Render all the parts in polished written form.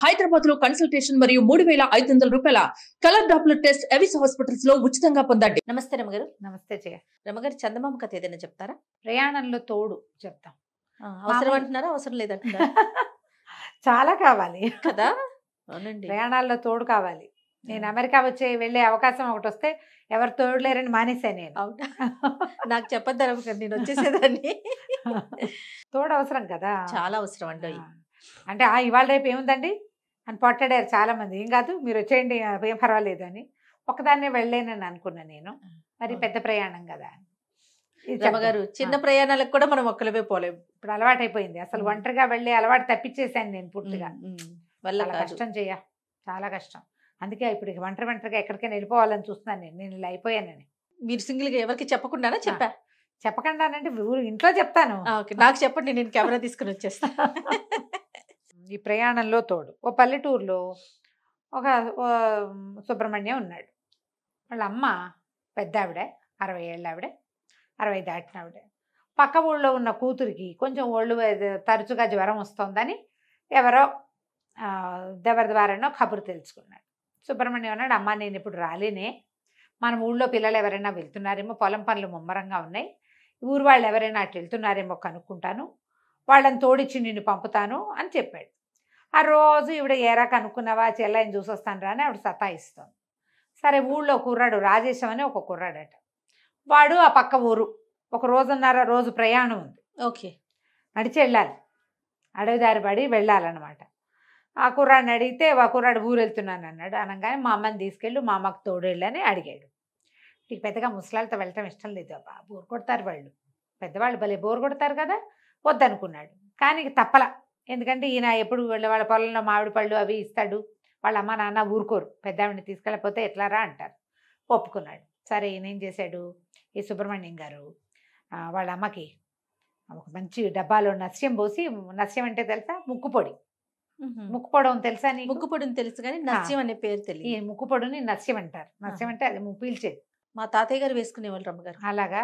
హైదరాబాద్ లో కన్సల్టేషన్ మరియు 3,500 రూపాయల colour Doppler test Avis hospitals లో ఉచితంగా పొందండి. నమస్తే రమగారు. నమస్తే జయ. రమగారు, చందమామ కథ ఏదైనా చెప్తారా? ప్రయాణంలో తోడు చెప్తాం. అవసరం అంటున్నారా, అవసరం లేదంటున్నారా? చాలా కావాలి కదా. అవునండి, ప్రయాణాల్లో తోడు కావాలి. నేను అమెరికా వెళ్ళే అవకాశం ఒకటి వస్తే ఎవరు తోడు లేరని మానేశాను నేను. అవునా? నాకు చెప్పద్దా రమగారు, నేను వచ్చేసేదాన్ని. తోడు అవసరం కదా, చాలా అవసరం అండి. అంటే ఇవాళ రేపు ఏముందండి అని పొట్టడారు చాలా మంది. ఏం కాదు, మీరు వచ్చేయండి, ఏం పర్వాలేదు అని. ఒకదాన్నే వెళ్ళలేనని అనుకున్నాను నేను. మరి పెద్ద ప్రయాణం కదా రమగారు. చిన్న ప్రయాణాలకు కూడా మనం ఒక్కలవే పోలేము. ఇప్పుడు అలవాటైపోయింది. అసలు ఒంటరిగా వెళ్ళే అలవాటు తప్పించేసాను నేను పూర్తిగా. వల్ల కష్టం చెయ్య, చాలా కష్టం. అందుకే ఇప్పుడు ఒంటరిగా ఎక్కడికైనా వెళ్ళిపోవాలని చూస్తున్నాను నేను ఇలా అయిపోయానని. మీరు సింగిల్ గా ఎవరికి చెప్పకుండానే చెప్పా? చెప్పకుండానంటే ఇంట్లో చెప్తాను. నాకు చెప్పండి, నేను కెమెరా తీసుకుని వచ్చేస్తా. ఈ ప్రయాణంలో తోడు. ఓ పల్లెటూరులో ఒక సుబ్రహ్మణ్యం ఉన్నాడు. వాళ్ళ అమ్మ పెద్ద ఆవిడ, 60 ఏళ్ళ ఆవిడ, 60 దాటిన ఆవిడ. పక్క ఊళ్ళో ఉన్న కూతురికి కొంచెం ఒళ్ళు తరచుగా జ్వరం వస్తుందని ఎవరో ఎవరి ద్వారానో కబురు తెలుసుకున్నాడు. సుబ్రహ్మణ్యం అన్నాడు, అమ్మ నేను ఇప్పుడు రాలేనే, మన ఊళ్ళో పిల్లలు ఎవరైనా వెళ్తున్నారేమో, పొలం పనులు ముమ్మరంగా ఉన్నాయి, ఊరు వాళ్ళు ఎవరైనా అటు వెళ్తున్నారేమో కనుక్కుంటాను, వాళ్ళని తోడిచ్చి నిన్ను పంపుతాను అని చెప్పాడు. ఆ రోజు ఈవిడ ఏరా కనుక్కున్నావా, చెల్లాయిని చూసొస్తాను రా అని ఆవిడ సతాయిస్తాను. సరే, ఊళ్ళో కుర్రాడు రాజేశం అని ఒక కుర్రాడట. వాడు ఆ పక్క ఊరు, ఒక రోజు ప్రయాణం ఉంది. ఓకే, నడిచి వెళ్ళాలి, అడవిదారి పడి వెళ్ళాలన్నమాట. ఆ కుర్రాడిని అడిగితే ఆ కుర్రాడు ఊరు వెళ్తున్నాను అన్నాడు. అనగానే మా అమ్మని తీసుకెళ్ళు, మా అమ్మకు తోడు వెళ్ళని అడిగాడు. నీకు పెద్దగా ముసలాళ్ళతో వెళ్ళటం ఇష్టం లేదు అబ్బా, బోరు కొడతారు వాళ్ళు, పెద్దవాళ్ళు భలే బోరు కొడతారు కదా, వద్దనుకున్నాడు. కానీ తప్పల, ఎందుకంటే ఈయన ఎప్పుడు వాళ్ళ పొలంలో మామిడి పళ్ళు అవి ఇస్తాడు, వాళ్ళ అమ్మ నాన్న ఊరుకోరు, పెద్దావిడిని తీసుకెళ్ళకపోతే ఎట్లారా అంటారు. ఒప్పుకున్నాడు. సరే, ఈయన ఏం చేశాడు, ఈ సుబ్రహ్మణ్యం గారు వాళ్ళ అమ్మకి ఒక మంచి డబ్బాలో నస్యం పోసి, నస్యం అంటే తెలుసా, ముక్కుపొడి. ముక్కుపొడం తెలుసా నీకు? ముక్కుపొడిని తెలుసు కానీ నస్యం అనే పేరు తెలియదు. ఈ ముక్కుపొడిని నస్యం అంటారు. నస్యం అంటే అది పీల్చేది. మా తాతయ్య గారు వేసుకునేవాళ్ళు రమ్మగారు. అలాగా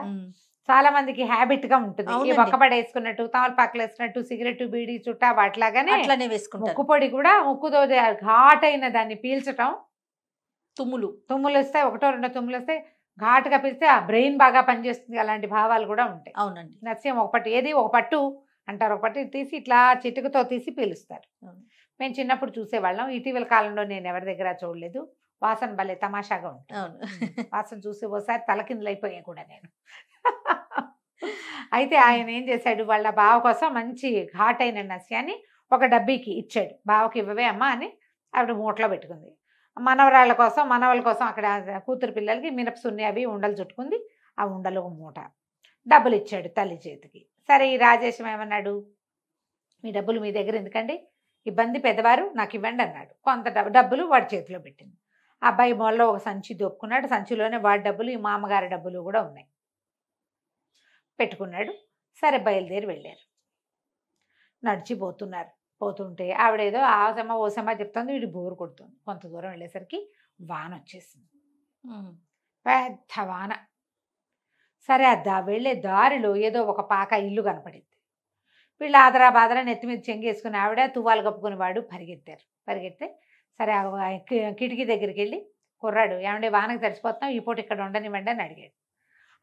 చాలా మందికి హ్యాబిట్ గా ఉంటుంది. ఈ ఒక్కపడి వేసుకున్నట్టు, తమలపాకులు వేసుకున్నట్టు, సిగరెట్ బీడి చుట్టా వాటిలాగానే అట్లానే వేసుకుంటారు. ముక్కుపొడి కూడా ముక్కుతో ఘాటైన దాన్ని పీల్చటం. తుమ్ములు వస్తాయి, 1-2 తుమ్ములు వస్తాయి, ఘాటుగా పీల్స్తే ఆ బ్రెయిన్ బాగా పనిచేస్తుంది. అలాంటి భావాలు కూడా ఉంటాయి. అవునండి. నస్యం ఒక పట్టు అంటారు, ఒక పట్టు తీసి ఇట్లా చిటుకుతో తీసి పీలుస్తారు. మేము చిన్నప్పుడు చూసేవాళ్ళం. ఇటీవల కాలంలో నేను ఎవరి దగ్గర చూడలేదు. వాసన భలే తమాషాగా ఉంటుంది. వాసన చూసి ఓసారి తలకిందులైపోయాయి కూడా నేను. అయితే ఆయన ఏం చేశాడు, వాళ్ళ బావ కోసం మంచి ఘాటైన నస్యాన్ని ఒక డబ్బీకి ఇచ్చాడు. బావకి ఇవ్వవే అమ్మ అని ఆవిడ మూటలో పెట్టుకుంది. మనవరాళ్ళ కోసం, మనవాళ్ళ కోసం అక్కడ కూతురు పిల్లలకి మినపసున్ని అవి ఉండలు చుట్టుకుంది. ఆ ఉండలు ఒక మూట డబ్బులు ఇచ్చాడు తల్లి చేతికి. సరే, ఈ రాజేశం ఏమన్నాడు, మీ డబ్బులు మీ దగ్గర ఎందుకండి, ఇబ్బంది, పెద్దవారు నాకు ఇవ్వండి అన్నాడు. కొంత డబ్బులు వాడి చేతిలో పెట్టింది. అబ్బాయి మొల్లో ఒక సంచి దొప్పుకున్నాడు. సంచిలోనే వాడి డబ్బులు, ఈ మామగారి డబ్బులు కూడా ఉన్నాయి, పెట్టుకున్నాడు. సరే, బయలుదేరి వెళ్ళారు. నడిచిపోతున్నారు. పోతుంటే ఆవిడేదో ఆసమ్మ ఓసమ్మ చెప్తుంది, వీడి బోరు కొడుతుంది. కొంత దూరం వెళ్ళేసరికి వాన వచ్చేసింది, పెద్ద వాన. సరే, వెళ్ళే దారిలో ఏదో ఒక పాక ఇల్లు కనపడింది. వీళ్ళు ఆదరా బాదరా నెత్తి మీద చెంగేసుకుని ఆవిడ తువ్వాలు కప్పుకుని వాడు పరిగెడితే సరే, కిటికీ దగ్గరికి వెళ్ళి కుర్రాడు, ఏమంటే వానకు తడిసిపోతున్నాం, ఈ పూట ఇక్కడ ఉండనివ్వండి అని అడిగాడు.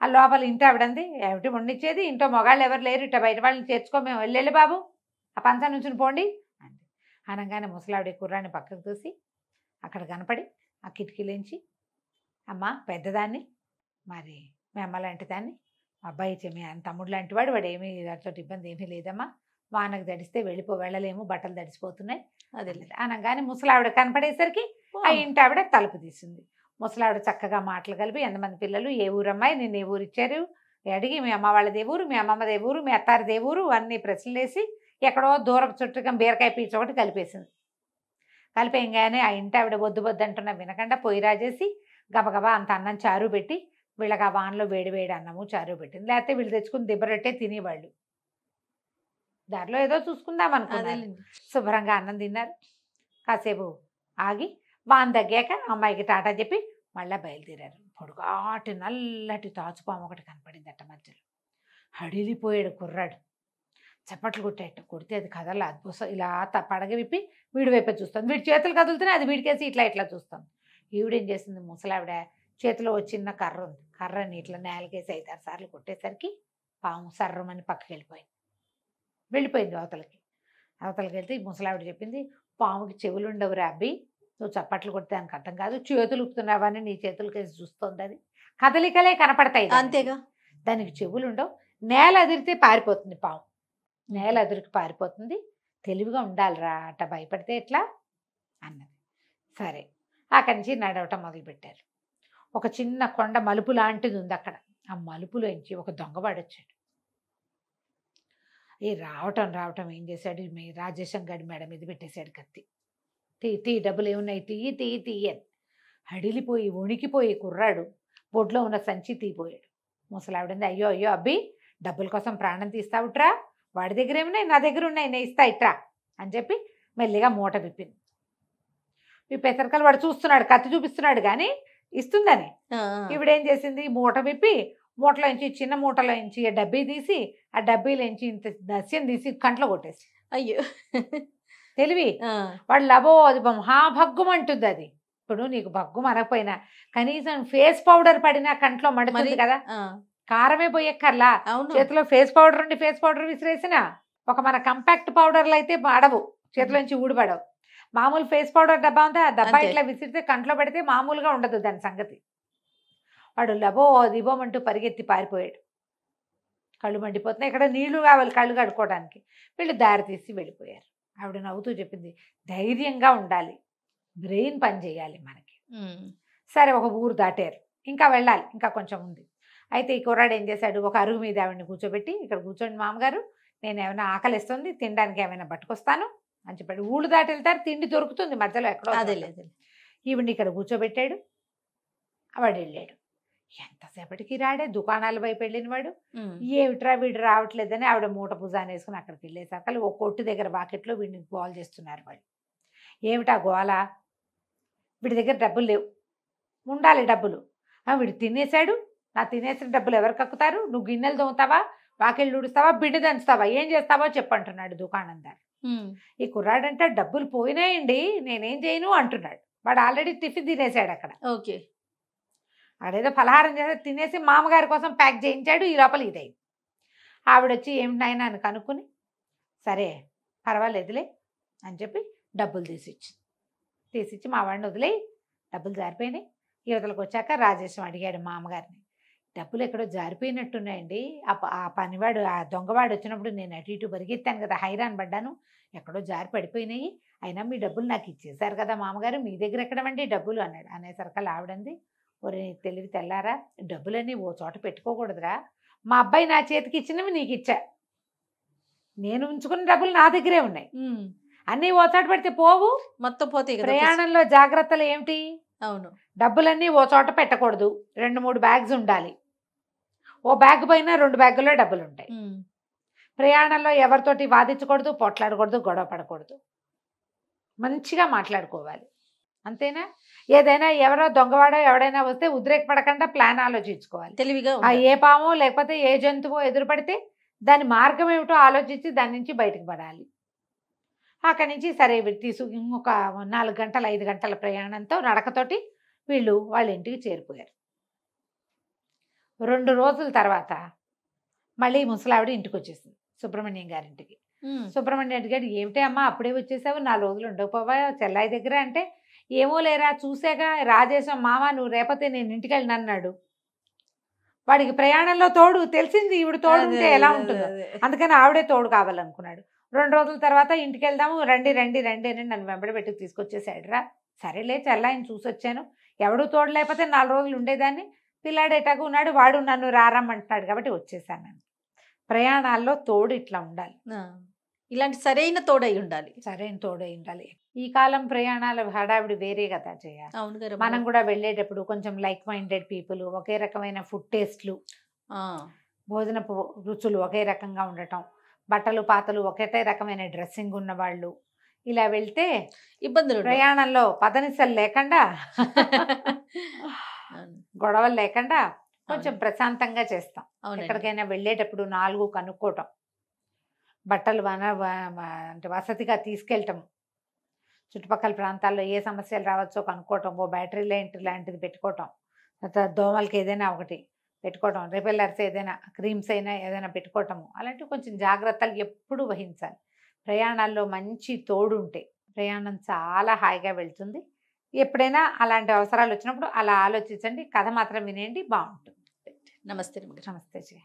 ఆ లోపల ఇంటి ఆవిడంది, ఏమిటి వండిచ్చేది, ఇంట్లో మొగాళ్ళు ఎవరు లేరు, ఇట్లా బయట వాళ్ళని చేర్చుకో, మేము వెళ్ళి బాబు ఆ పంచం నుంచి పోండి అంది. అనగానే ముసలావిడ కుర్రాడిని పక్కకు చూసి అక్కడ కనపడి ఆ కిటికీలోంచి, అమ్మ పెద్దదాన్ని, మరి మీ అమ్మ లాంటి దాన్ని, అబ్బాయి మీ తమ్ముడు లాంటి వాడు ఏమీ దాంతో ఇబ్బంది ఏమీ లేదమ్మా, వానకు తడిస్తే వెళ్ళలేము, బట్టలు తడిసిపోతున్నాయి అదే లేదు అనగానే ముసలావిడ కనపడేసరికి ఆ ఇంటి ఆవిడ తలుపు తీసింది. ముసలావిడ చక్కగా మాటలు కలిపి, ఎంతమంది పిల్లలు, ఏ ఊరమ్మాయి, నిన్ను ఏ ఊరు ఇచ్చారు అడిగి, మీ అమ్మ వాళ్ళది ఏ ఊరు, మీ అమ్మమ్మది ఏ ఊరు, మీ అత్తారిది ఏ ఊరు అన్నీ ప్రశ్నలు వేసి ఎక్కడో దూరపు చుట్టుగా బీరకాయ పీచు ఒకటి కలిపేసింది. కలిపేయంగానే ఆ ఇంటి ఆవిడ బొద్దు అంటున్నా వినకుండా పొయ్యి రాజేసి గబగబా అంత అన్నం చారు పెట్టి వీళ్ళకి ఆ వానలో వేడి అన్నము చారు పెట్టింది. లేకపోతే వీళ్ళు తెచ్చుకుని దిబ్బరొట్టే తినేవాళ్ళు. దారిలో ఏదో చూసుకుందాం అనుకున్నారు. శుభ్రంగా అన్నం తిన్నారు. కాసేపు ఆగి వాన తగ్గాక అమ్మాయికి టాటా చెప్పి మళ్ళీ బయలుదేరారు. పొడుగాటి నల్లటి తాచుపాము ఒకటి కనపడిందట మధ్యలో. హడిలిపోయాడు కుర్రాడు. చప్పట్లు కొట్టేట కొడితే అది కదల అది ఇలా పడగ విప్పి వీడి వైపే చూస్తుంది. వీడి చేతులు కదులుతూనే అది వీడికేసి ఇట్లా ఇట్లా చూస్తాం. ఈవిడేం చేసింది, ముసలావిడ చేతిలో చిన్న కర్ర ఉంది, కర్రని ఇట్లా నేలకేసి 5-6 సార్లు కొట్టేసరికి పాము సర్రమని పక్కకి వెళ్ళిపోయింది అవతలకి వెళ్తే ఈ ముసలావిడ చెప్పింది, పాముకి చెవులు ఉండవురా అబ్బి, నువ్వు చప్పట్లు కొడితే దానికి అర్థం కాదు, చేతులు ఉప్పుతున్నావని నీ చేతులకేసి చూస్తుంది, అది కదలికలే కనపడతాయి అంతేగా, దానికి చెవులు ఉండవు, నేల అదిరితే పారిపోతుంది పాము, నేల అదిరికి పారిపోతుంది, తెలివిగా ఉండాలిరా, అట్ట భయపడితే ఎట్లా అన్నది. సరే అక్కడి నుంచి నడవటం మొదలుపెట్టారు. ఒక చిన్న కొండ మలుపు లాంటిది ఉంది అక్కడ. ఆ మలుపులోంచి ఒక దొంగవాడు వచ్చాడు. ఈ రావటం ఏం చేశాడు, రాజేశం గడి మెడ మీద పెట్టేశాడు కత్తి. తీ డబ్బులు ఏమున్నాయి, తీయి అని హడిలిపోయి వణికిపోయి కుర్రాడు బొడ్లో ఉన్న సంచి తీపోయాడు. ముసలావిడింది, అయ్యో అబ్బి, డబ్బుల కోసం ప్రాణం తీస్తావుట్రా, వాడి దగ్గర ఏమున్నాయి, నా దగ్గర ఉన్నాయి, నేను ఇస్తా ఇట్రా అని చెప్పి మెల్లిగా మూట విప్పేసరికల్ వాడు చూస్తున్నాడు, కత్తి చూపిస్తున్నాడు కానీ ఇస్తుందని. ఈవిడేం చేసింది, మూట విప్పి మూటలోంచి చిన్న మూటలోంచి డబ్బీ తీసి ఆ డబ్బీలోంచి ఇంత దస్యం తీసి కంట్లో కొట్టేసి, అయ్యో తెలివి వాడు లబో అది మహాభగ్గుం అంటుంది. అది ఇప్పుడు నీకు భగ్గు అనకపోయినా కనీసం ఫేస్ పౌడర్ పడినా కంట్లో మడుతుంది కదా, కారమే పోయక్కర్లా, చేతిలో ఫేస్ పౌడర్ ఉండి ఫేస్ పౌడర్ విసిరేసిన ఒక మన కంపాక్ట్ పౌడర్లు అయితే పడవు, చేతిలోంచి ఊడిపడవు. మామూలు ఫేస్ పౌడర్ డబ్బా ఉంటే ఆ డబ్బా ఇట్లా విసిరితే కంట్లో పెడితే మామూలుగా ఉండదు దాని సంగతి. వాడు లబో దిబోమంటూ పరిగెత్తి పారిపోయాడు. కళ్ళు మండిపోతున్నాయి, ఇక్కడ నీళ్లు కావాలి కళ్ళు కడుక్కోవడానికి. వీళ్ళు దారి తీసి వెళ్ళిపోయారు. ఆవిడ నవ్వుతూ చెప్పింది, ధైర్యంగా ఉండాలి, బ్రెయిన్ పని చేయాలి మనకి. సరే ఒక ఊరు దాటారు, ఇంకా వెళ్ళాలి, ఇంకా కొంచెం ఉంది. అయితే ఈ కుర్రాడు ఏం చేశాడు, ఒక అరుగు మీద ఆవిడని కూర్చోబెట్టి, ఇక్కడ కూర్చోండి మామగారు, నేను ఏమైనా ఆకలిస్తుంది, తినడానికి ఏమైనా పట్టుకొస్తాను అని చెప్పాడు. ఊళ్ళు దాటి వెళ్తారు, తిండి దొరుకుతుంది మధ్యలో ఎక్కడో. అదే లేదు, ఈవిడ్ని ఇక్కడ కూర్చోబెట్టాడు. వాడు వెళ్ళాడు. ఎంతసేపటికి రాడే, దుకాణాల వైపు వెళ్ళిన వాడు. ఏమిట్రా వీడు రావట్లేదని ఆవిడ మూట భుజాన్ని వేసుకుని అక్కడికి వెళ్ళేసరికి ఒక కొట్టు దగ్గర బాకెట్లో వీడిని గోల చేస్తున్నారు వాళ్ళు. ఏమిటా గోల, వీడి దగ్గర డబ్బులు లేవు, ఉండాలి డబ్బులు, వీడు తినేశాడు, నా తినేసిన డబ్బులు ఎవరు కక్కుతారు, నువ్వు గిన్నెలు దోముతావా, వాకిళ్ళు ఊడుస్తావా, బిడ్డ దంచుతావా, ఏం చేస్తావో చెప్పంటున్నాడు దుకాణందారు. ఈ కుర్రాడంటే డబ్బులు పోయినాయండి, నేనేం చేయను అంటున్నాడు. వాడు ఆల్రెడీ టిఫిన్ తినేశాడు అక్కడ. ఓకే, ఆడేదో ఫలహారం చేసి తినేసి మామగారి కోసం ప్యాక్ చేయించాడు. ఈ లోపల ఇదైంది. ఆవిడొచ్చి ఏమిటి నాయనా అని కనుక్కుని, సరే పర్వాలేదులే అని చెప్పి డబ్బులు తీసిచ్చి మా వాడిని వదిలే, డబ్బులు జారిపోయినాయి. యువతలకు వచ్చాక రాజేశం అడిగాడు మామగారిని, డబ్బులు ఎక్కడో జారిపోయినట్టున్నాయండి, ఆ పనివాడు ఆ దొంగవాడు వచ్చినప్పుడు నేను అటు ఇటు పరిగెత్తాను కదా, హైరాన్ పడ్డాను, ఎక్కడో జారి పడిపోయినాయి, అయినా మీ డబ్బులు నాకు ఇచ్చేశారు కదా మామగారు, మీ దగ్గర ఎక్కడమండి డబ్బులు అన్నాడు. అనేసరికి ఆవిడంది, ఒరే తెలివి తెల్లారా, డబ్బులన్నీ ఓ చోట పెట్టుకోకూడదురా, మా అబ్బాయి నా చేతికి ఇచ్చినవి నీకు ఇచ్చా, నేను ఉంచుకున్న డబ్బులు నా దగ్గరే ఉన్నాయి, అన్నీ ఓ చోట పెడితే పోవు, మొత్తం పోతే. ప్రయాణంలో జాగ్రత్తలు ఏమిటి, అవును, డబ్బులన్నీ ఓ చోట పెట్టకూడదు, 2-3 బ్యాగ్స్ ఉండాలి, ఓ బ్యాగ్ పైన 2 బ్యాగుల్లో డబ్బులు ఉంటాయి. ప్రయాణంలో ఎవరితోటి వాదించకూడదు, పొట్లాడకూడదు, గొడవ పడకూడదు, మంచిగా మాట్లాడుకోవాలి, అంతేనా. ఏదైనా ఎవరో దొంగవాడో ఎవడైనా వస్తే ఉద్రేకపడకుండా ప్లాన్ ఆలోచించుకోవాలి తెలివిగా. ఏ పామో లేకపోతే ఏ జంతువో ఎదురుపడితే దాని మార్గం ఏమిటో ఆలోచించి దాని నుంచి బయటకు పడాలి. అక్కడి నుంచి సరే ఇంకొక 4 గంటల 5 గంటల ప్రయాణంతో నడకతోటి వీళ్ళు వాళ్ళ ఇంటికి చేరిపోయారు. 2 రోజుల తర్వాత మళ్ళీ ముసలావిడ ఇంటికి వచ్చేసింది, సుబ్రహ్మణ్యం గారింటికి. సుబ్రహ్మణ్యం గారు, ఏమిటి అమ్మా అప్పుడే వచ్చేసావు, 4 రోజులు ఉండకపోవా చెల్లాయి దగ్గర అంటే, ఏమో లేరా చూసాక రాజేశం మామ నువ్వు రేపతే నేను ఇంటికి వెళ్ళిన అన్నాడు. వాడికి ప్రయాణంలో తోడు తెలిసింది, ఈవిడ తోడు ఉంటే ఎలా ఉంటుందో, అందుకని ఆవిడే తోడు కావాలనుకున్నాడు. 2 రోజుల తర్వాత ఇంటికి వెళ్దాము, రండి రండి రండి అని నన్ను వెంబడి పెట్టి తీసుకొచ్చేసాడురా. సరేలే చెల్లాయిని చూసొచ్చాను, ఎవడు తోడు లేకపోతే 4 రోజులు ఉండేదాన్ని, పిల్లాడేటాకు ఉన్నాడు, వాడు నన్ను రారమ్మంటున్నాడు కాబట్టి వచ్చేసాను. నేను ప్రయాణాల్లో తోడు ఇట్లా ఉండాలి, ఇలాంటి సరైన తోడై ఉండాలి, సరైన తోడై ఉండాలి. ఈ కాలం ప్రయాణాల హడావిడి వేరే కదా చేయాలి. అవును కదా, మనం కూడా వెళ్ళేటప్పుడు కొంచెం లైక్ మైండెడ్ పీపుల్, ఒకే రకమైన ఫుడ్ టేస్ట్లు, భోజనపు రుచులు ఒకే రకంగా ఉండటం, బట్టలు పాతలు ఒకటే రకమైన డ్రెస్సింగ్ ఉన్న వాళ్ళు ఇలా వెళ్తే ఇబ్బందులు, ప్రయాణంలో పదనిసలు లేకుండా గొడవలు లేకుండా కొంచెం ప్రశాంతంగా చేస్తాం. ఎక్కడికైనా వెళ్ళేటప్పుడు 4 కనుక్కోవటం, బట్టలు అంటే వసతిగా తీసుకెళ్ళటం, చుట్టుపక్కల ప్రాంతాల్లో ఏ సమస్యలు రావచ్చో కనుక్కోవటం, ఓ బ్యాటరీ లైట్ లాంటిది పెట్టుకోవటం, తర్వాత దోమలకి ఏదైనా ఒకటి పెట్టుకోవటం, రిపెల్లర్స్ ఏదైనా క్రీమ్స్ అయినా ఏదైనా పెట్టుకోవటము, అలాంటివి కొంచెం జాగ్రత్తలు ఎప్పుడూ వహించాలి. ప్రయాణాల్లో మంచి తోడుంటే ప్రయాణం చాలా హాయిగా వెళ్తుంది. ఎప్పుడైనా అలాంటి అవసరాలు వచ్చినప్పుడు అలా ఆలోచించండి. కథ మాత్రం వినేయండి, బాగుంటుంది. నమస్తే రమ్య గారు. నమస్తే జయ.